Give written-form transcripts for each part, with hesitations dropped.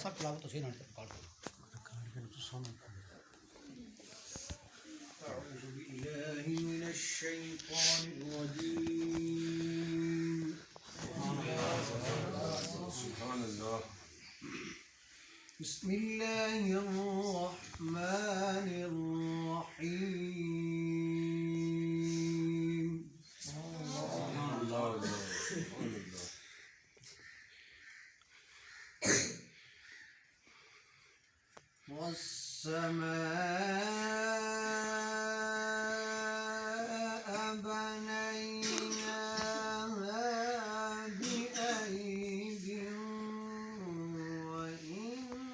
सब तिलावत उसी ने कर दो। أعوذ بالله من الشيطان الرجيم. سبحان الله. بسم الله الرحمن الرحيم. سبحان الله. سبحان الله. والسماء بنيناها بأيد وإنا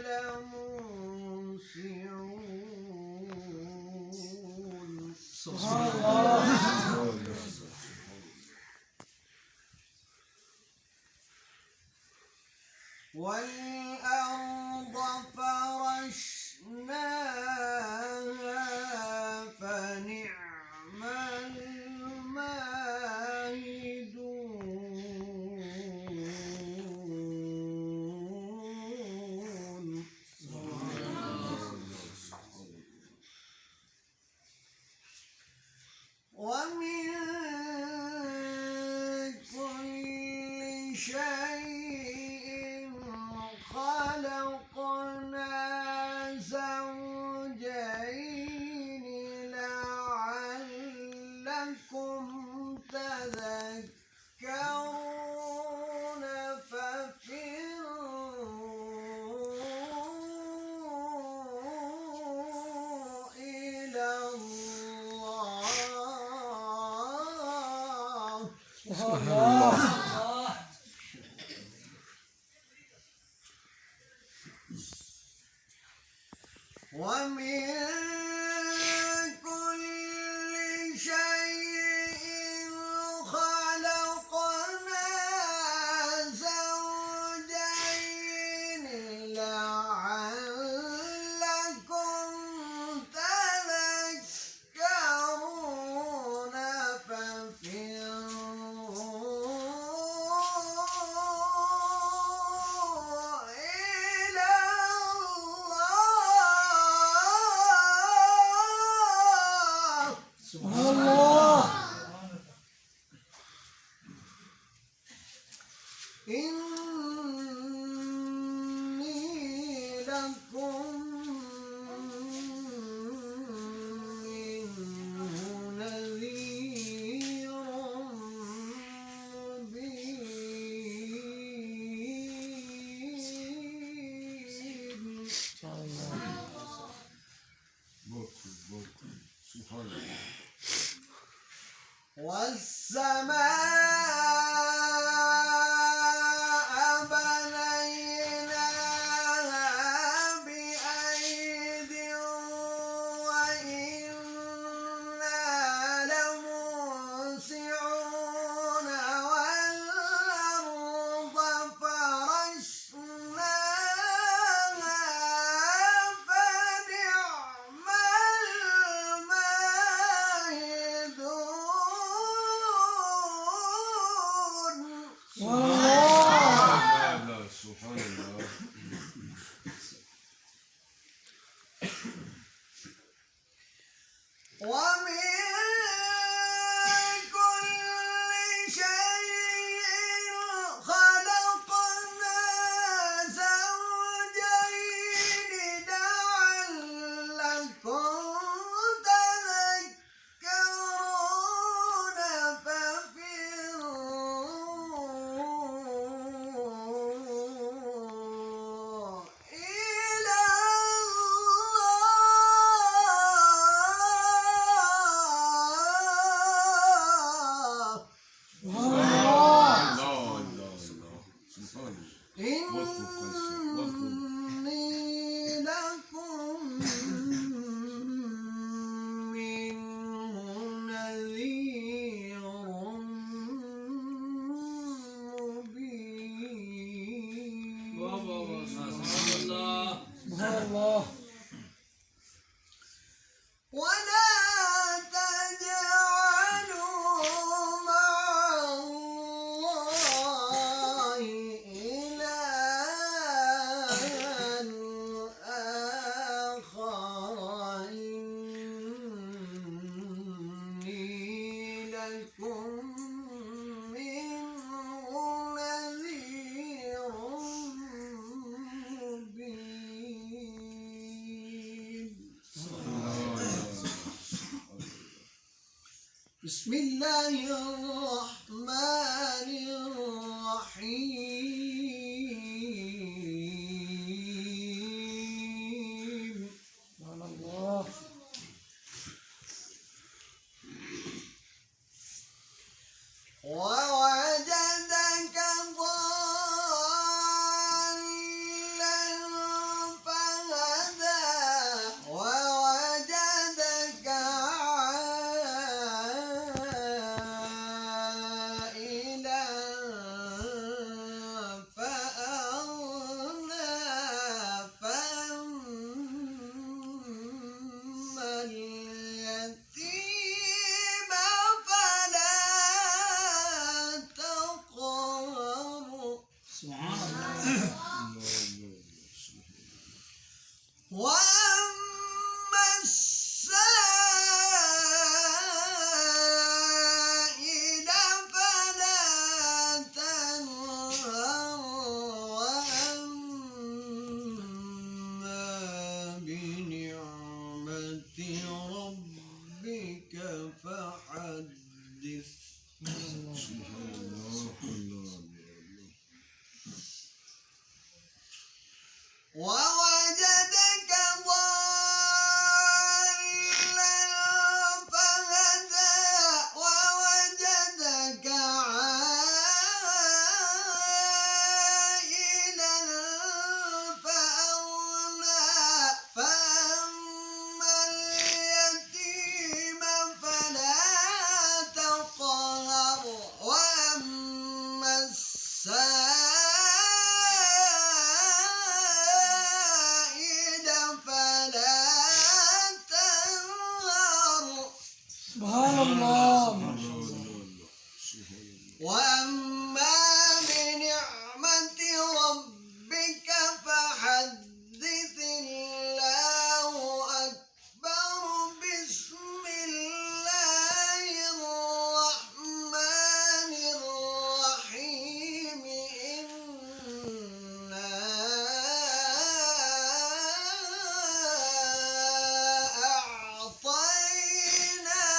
لموسعون. سبحان الله. والأرض فرشناها فنعم الماهدون. ومن كل شيء خلقنا زوجين لعلكم تذكرون ففروا إلى الله. سبحان الله. ومن كل شيء خلقنا زوجين لعلكم تذكرون ففروا إلى الله. سبحان الله. إني لكم منه نذير مبين. سبحان الله. والسماء بنيناها بأيد وإنا لموسعون. والأرض فرشناها فنعم الماهدون. سبحان الله. ومن كل شيء خلقنا زوجين لعلكم تذكرون ففروا بسم الله الرحمن الرحيم. سبحان الله. ووجدك ضالا فهدى ووجدك عائلا فأغنى فأما اليتيم فلا تقهر وأما السائل فلا تنهر وأما بنعمة ربك فحدث. ووجدك ضالا فهدى ووجدك عائلا فأغنى فأما اليتيم فلا تقهر وأما السائل فلا تنهر. سبحان الله. وأما بنعمة ربك فحدث الله أكبر. بسم الله الرحمن الرحيم. إنا أعطيناك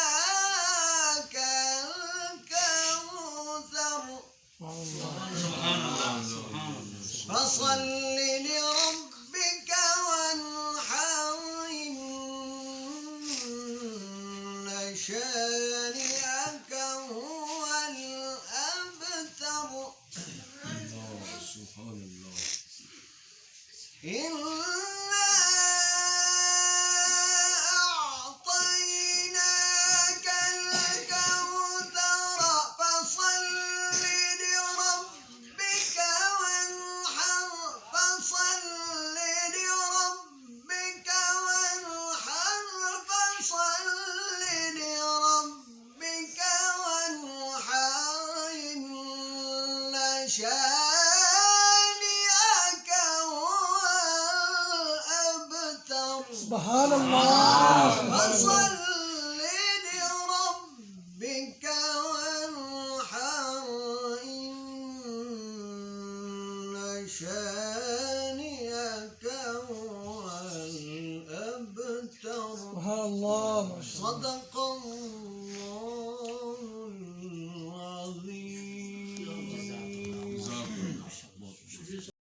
الكوثر فصل لربك وانحر إن شانئك هو الأبتر. إنا أعطيناك الكوثر فصل لربك وانحر فصل لربك وانحر فصل لربك وانحر إن شانئك هو الأبتر. سبحان الله. فصل لربك وانحر إن شانئك هو الأبتر. سبحان الله. ما شاء الله. صدق الله.